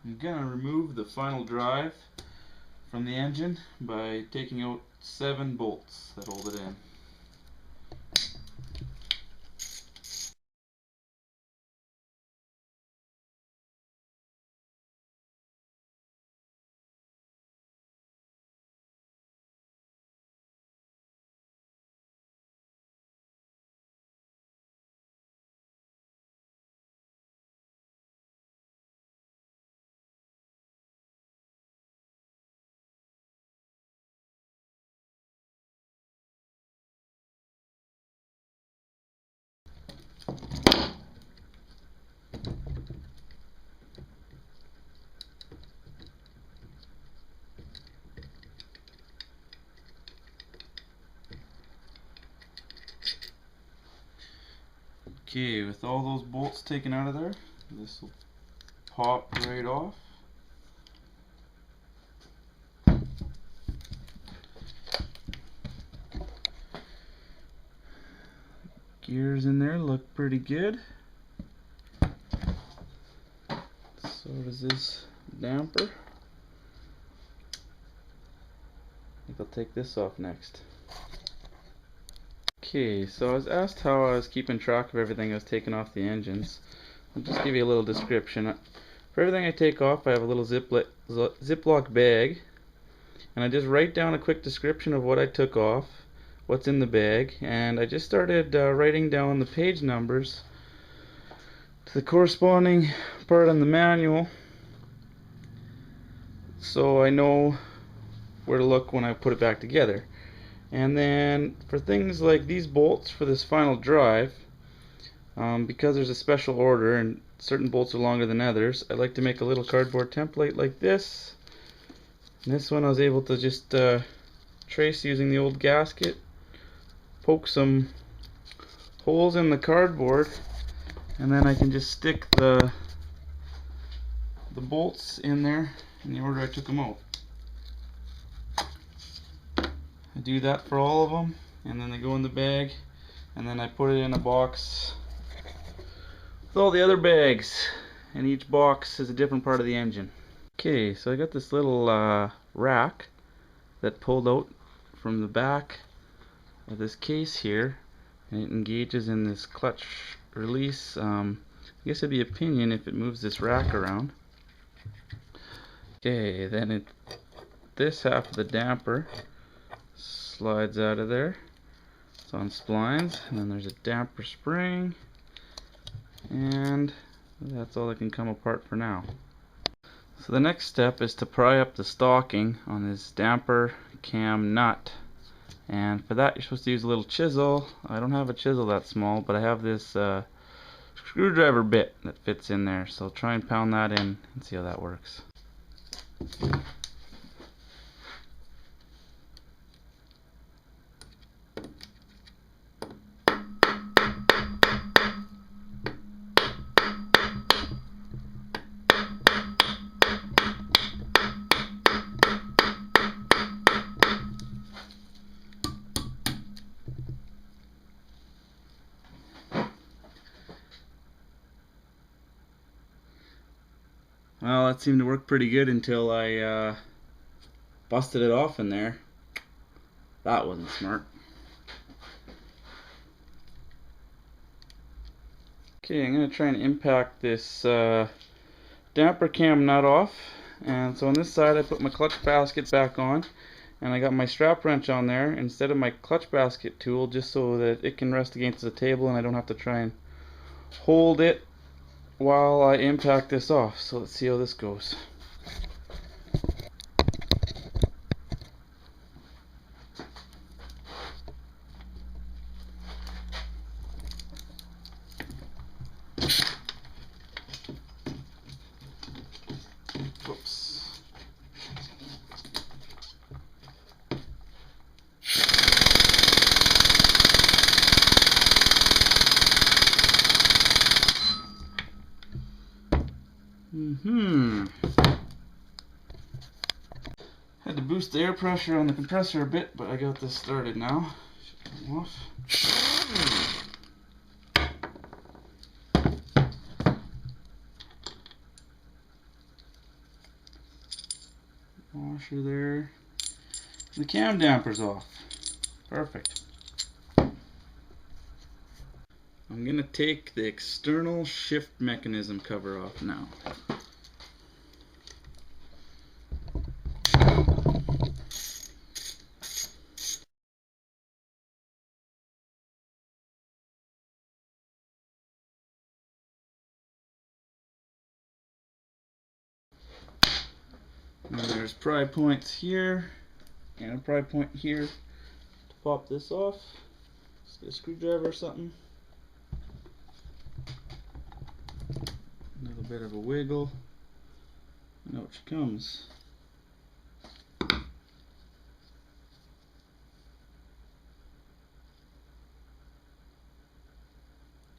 I'm going to remove the final drive from the engine by taking out 7 bolts that hold it in. Okay, with all those bolts taken out of there, this will pop right off. Gears in there look pretty good. So does this damper. I think I'll take this off next. Okay, so I was asked how I was keeping track of everything I was taking off the engines. I'll just give you a little description. For everything I take off, I have a little Ziploc bag, and I just write down a quick description of what I took off, what's in the bag, and I just started writing down the page numbers to the corresponding part on the manual, so I know where to look when I put it back together. And then for things like these bolts for this final drive, because there's a special order and certain bolts are longer than others, I like to make a little cardboard template like this. And this one I was able to just trace using the old gasket, poke some holes in the cardboard, and then I can just stick the bolts in there in the order I took them out. I do that for all of them, and then they go in the bag, and then I put it in a box with all the other bags, and each box is a different part of the engine. Okay, so I got this little rack that pulled out from the back of this case here, and it engages in this clutch release. I guess it'd be a pinion if it moves this rack around. Okay, then this half of the damper slides out of there. It's on splines, and then there's a damper spring, and that's all that can come apart for now. So the next step is to pry up the stocking on this damper cam nut, and for that you're supposed to use a little chisel. I don't have a chisel that small, but I have this screwdriver bit that fits in there, so I'll try and pound that in and see how that works. Well, that seemed to work pretty good until I busted it off in there. That wasn't smart. Okay, I'm going to try and impact this damper cam nut off. And so on this side I put my clutch basket back on, and I got my strap wrench on there instead of my clutch basket tool, just so that it can rest against the table and I don't have to try and hold it while I impact this off. So let's see how this goes. Whoops. Had to boost the air pressure on the compressor a bit, but I got this started now. Should come off. washer there. The cam damper's off. Perfect. I'm going to take the external shift mechanism cover off now. And there's pry points here and a pry point here to pop this off. Just get a screwdriver or something. A little bit of a wiggle, and out she comes. I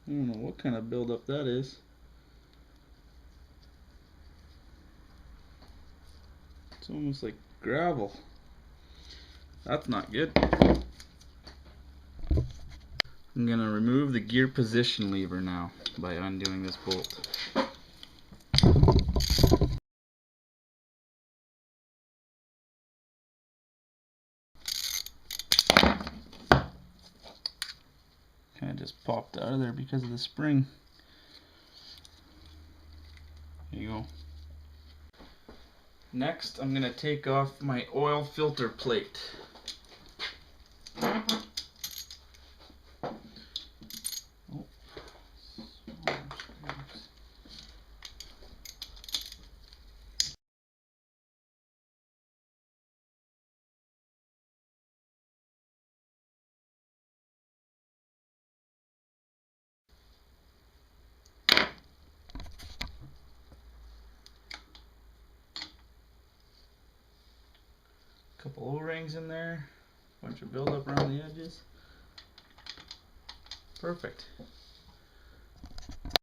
don't know what kind of buildup that is. It's almost like gravel. That's not good. I'm going to remove the gear position lever now by undoing this bolt. Kind of just popped out of there because of the spring. There you go. Next, I'm going to take off my oil filter plate. Couple O-rings in there, bunch of buildup around the edges. Perfect.